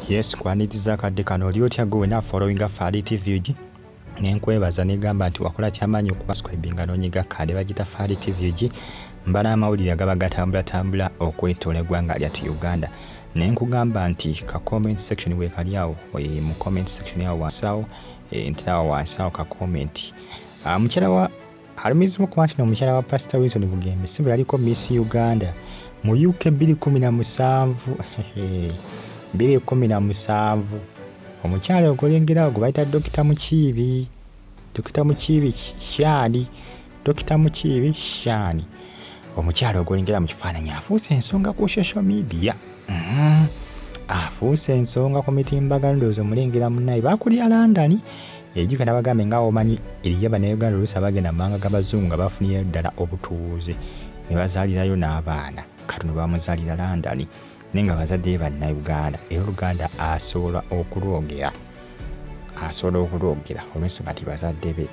Yes, kwaniriza akadde kano oli otya gwe na following Fali TV ugi nenkwebaza negamba nti wakola kyamanyi okuba subscribinga n'onyiga kade bagita Fali TV ugi mbala amawulire agaba gatambula okwetoola eggwanga lyattu Uganda nenkugamba nti ka comment section we kali awo mu comment section yawo wansawo ntawo wansawo ka comment mukyala wa alumizimu kwa nti omukyala wa Pastor Wilson Bugembe simba yaliko Miss Uganda mu UK 2017 2017 omukyala ogolengera ogo bayita Dr. Mukiibi Shani omukyala ogolengera mu kifaananyi afuuse ensonga ku social media afuuse ensonga ku mitimbagano ndowooza omulengera munnaye bakulira London ejikana bagambe nga omanyi eriya bannayuganda oluusi abagenda mu mawanga g'abazungu nga bafunira ddala obutuuze ne bazaalirayo n'abaana katono bamuzaalira London nenga bazadde bannayuganda era Oluganda asobola okulwogera olw'ensonga nti bazadde be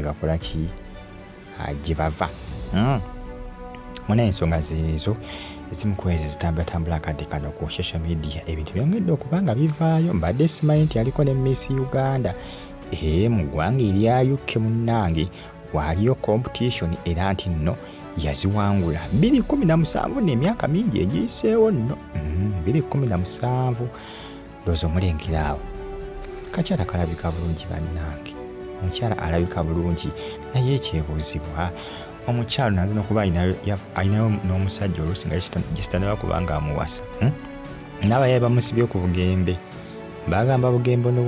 bakola ki gye bava munaye ensonga zeezo ezimu ku ezo zitambula akadde kano ku social media ebintu byongedde okuba nga bivaayo mbadde simanyi nti aliko ne Miss Uganda mu ggwanga erya UK munnange waaliyo competition era nti nno yaziwangula 2017 n'emyaka mingi egiyiseewo nno 2017 ndowooza omulengera awo kakyala kalabika bulungi bannange omukyala alabika bulungi naye ekyebuuzibwa omukyalo nazo nokuba ayinayo n'omusajja oluusi nga gisitandaba kubanga amuwasa n'abayaye bamusibye ku Bugembe bagamba Bugembe ono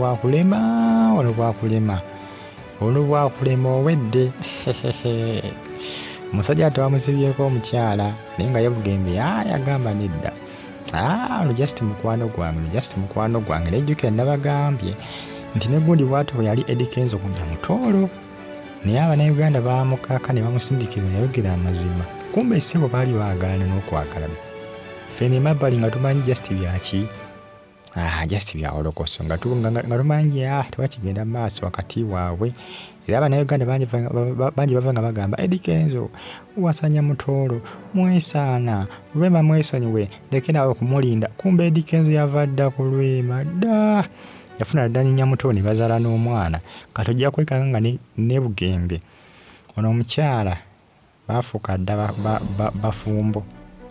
bwakulema owedde omusajja ate bamusibyeko omukyala naye nga ye Bugembe yagamba nedda ono just mukwano gwange nejjukira nabagambye nti negundi bw'atyo yali Eddie Kenzo ku Nyamutoolo naye Abannayuganda bamukaka ne bamusindikira yayogera amazima kumbe essibo baali baagalana n'okwagalana fene mabbali nga tumanyi just byaki just bya holokoso nga tumanyi tewakigenda mu maaso wakati waabwe era Abannayuganda bangi bava nga bagamba Eddie Kenzo wasa Nyamutoolo mwesaana Lwema mwesonyiwe lekera okumulinda kumbe Eddie Kenzo yava dda ku Lwema dda yafuna ddani Nyamutoolo ne bazaala n'omwana katojja kwekanga nga ne Bugembe ono omukyala baafuuka dda bafumbo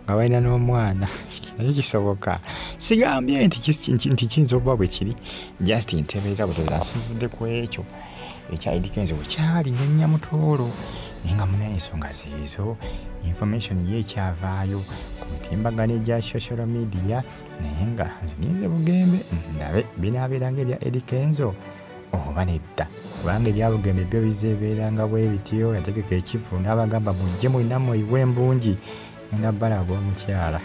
nga balina n'omwana naye kisoboka sigambye nti kiyinza okuba bwe kiri just ntebeeza butebeeza nsinzidde ku ekyo ekya Eddie Kenzo bukyali ne Nyamutoolo naye nga munaye ensonga zeezo information ye ekyavaayo ku mitimbagano egya social media naye nga nzigenze Bugembe ndabe binaabeeranga ebya Eddie Kenzo oba nedda kubanga ebya Bugembe byo bizeebeeranga bwe bityo yategeka ekivu n'abagamba mujje mulina muyiwe embungi nga balaga omukyala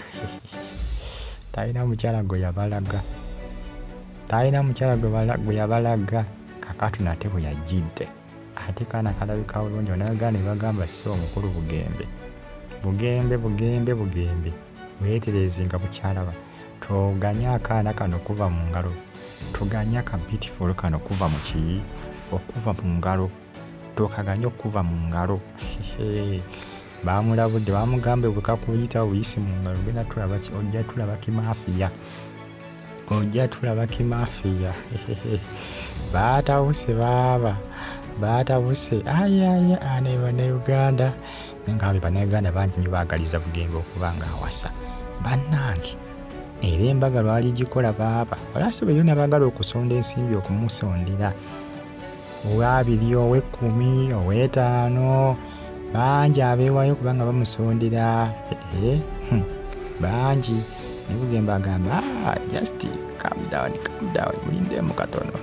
talina mukyala gwe yabalaga kakatu nate bwe yajjidde ate kaana kalabika bulungi Abannayuganda ne bagamba si omukulu Bugembe weetereezenga bukyalaba toganya akaana kano kuva mu ngalo toganya ka beautiful kano okuva mu ngalo tokaganya okuva mu ngalo bamulabudde bamugambe bwe kakuyita buyisi mu ngalo genda ojja tulaba kimafiya batabuse ane Bannayuganda nga Bannayuganda bangi nnyo baagaliza Bugembe okuba nga awasa bannange era embaga lwali gikola baaba olasobe yonna baagala okusonda ensimbi okumusondera owa2 ow'10 ow'5 bangi abeewayo kubanga bamusondera bangi ne Bugembe agamba just calm down mulindemu katono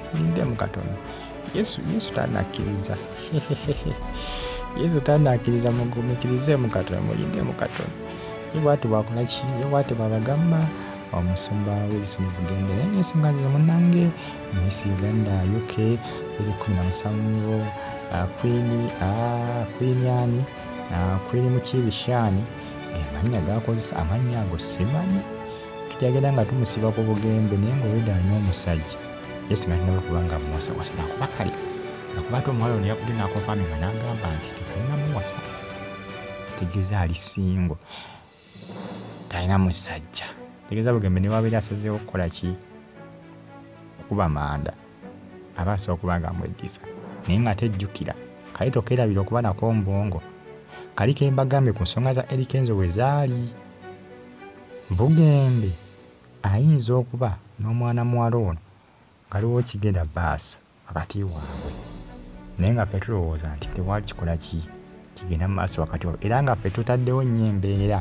Yesu tanakkiriza mugumikirizeemu katono mulindemu katono ye bwati bwakola ki ye bwati bwabagamba omusumba Wilson Bugembe naye ensonga zo munnange Miss Uganda UK 2017 Queen Mukiibi Shani amannya gakozesa amannya ago simanyi tujagenda nga tumusiba ku Bugembe naye ng'olwedda alina omusajja yesinga tinaba kubanga muwasa nakuba kale nakuba ate omuwala ono yakudde n'akofaami nga n'agamba nti tetalina muwasa tegeeza ali singo talina musajja tegeeza Bugembe ne wabeera asazeewo okukola ki kuba manda aba asobola okuba nga amweddiza naye nga tejjukira kale tokerabira okuba nako mbongo kali ke mbagambye ku nsonga za Eddy Kenzo bwe zaali Bugembe ayinza okuba n'omwana muwala ono ngaliwo kigenda baasa wakati waabwe naye nga ffe tulowooza nti tewali kikola kigenda mu maaso wakati waabwe era nga ffe tutaddewo nnyo embeera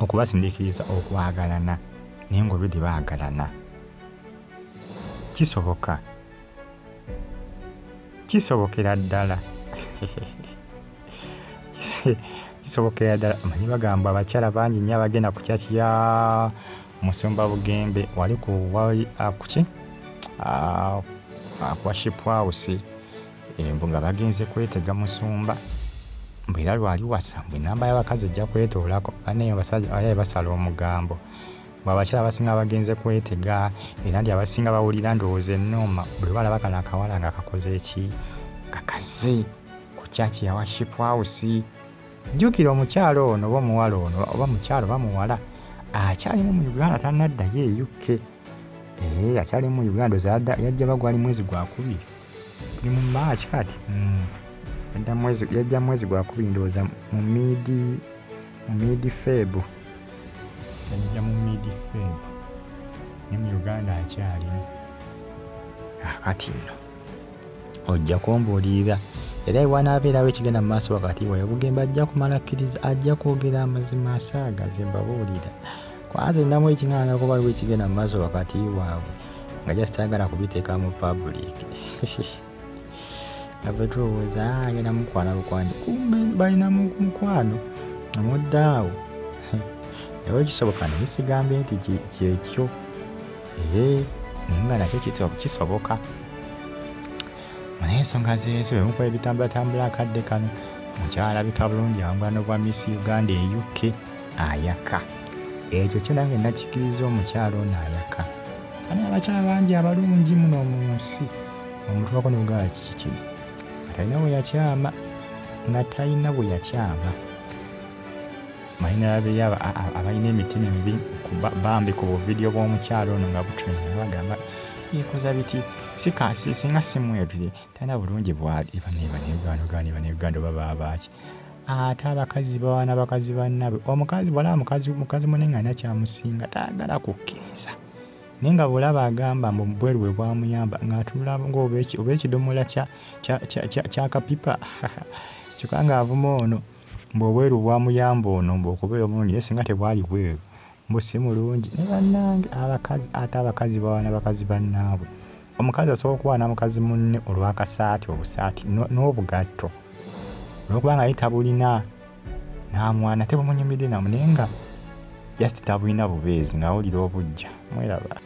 okubasindiikiriza okwagalana naye ng'olwo tebaagalana kisobokera ddala kisobokera ddala amanyi bagamba abakyala bangi nnyo abagenda ku kyaki ya Musumba Bugembe wali kuki kwa Ship House mbu nga bagenze kwetega Musumba mbu era lwali wasa mbu enamba y'abakazi ejja kwetoolako baneyo basajja ayaye basala omugambo mbu abakyala abasinga bagenze kwetega era ndi abasinga bawulira ndowooza ennooma buli balaba kano akawala nga kakoze eki kakaze ku kyaki yawa Ship House jjukira omukyalo ono oba omuwala ono oba mukyalo oba muwala akyalimu mu Uganda tannaddayo e UK akyalimu mu Uganda yajja bagwali mwezi gwa kubiri ni mu March kati yajja mwezi gwa kubiri ndowooza mu midi Feb yajja mu midi Feb ni mu Uganda akyalimu kati nno ojja kumbuulirira era iwanaabeerawo ekigenda mu maaso wakati wayo Bugembe ajja kumala kkiriza ajja kwogera amazima asaagaze mbabuulira kwanza ennamu ekiŋŋaanga kuba waliwo ekigenda mu maaso wakati waabwe nga just ayagala kubiteeka mu public nga ffe tulowooza agenda mukwana bukwandi kumbe balina mukwano omuddaawo naye ekisoboka naye sigambe nti kyekyo naye nga nakyo kisoboka naye ensonga zeezo emukuba ebitambula akadde kano mukyalabika bulungi awangulano bwa Miss Uganda e UK ayaka ekyo kyo nange nakikiriza omukyalo ono ayaka naye abakyala bangi abalungi muno mu nsi omuntu wako nebugaa kiki nga talina bwe yakyama malina abeera abalina emitima emibi bambi ku buvidiyo bw'omukyalo ono nga butrenda bagamba yekoza biti singa simwetule talina bulungi bwali Uganda baba abaaki ate abakazi bawana bakazi bannabe omukazi bwalaba mukazi munene alina kyamusinga tayagala kukkiriza naye nga bwolaba agamba mbu bweru bwe bwamuyamba ng'atunula ng'oba ekidomola kyakapipa kyokka ng'avuma ono mbu obweru bwamuyamba ono mbu okubeera omulungi naye singa tebwali bweru mbu si mulungi ne bannange abakazi bawana bakazi bannaabwe omukazi asobola okuwaana mukazi munne olw'akasaati obusaati n'obugatto olw'okubanga ye tabulina n'amwana tebumunyumidde namu naye nga just tabulina bubeezi ng'awulira obujja mweraba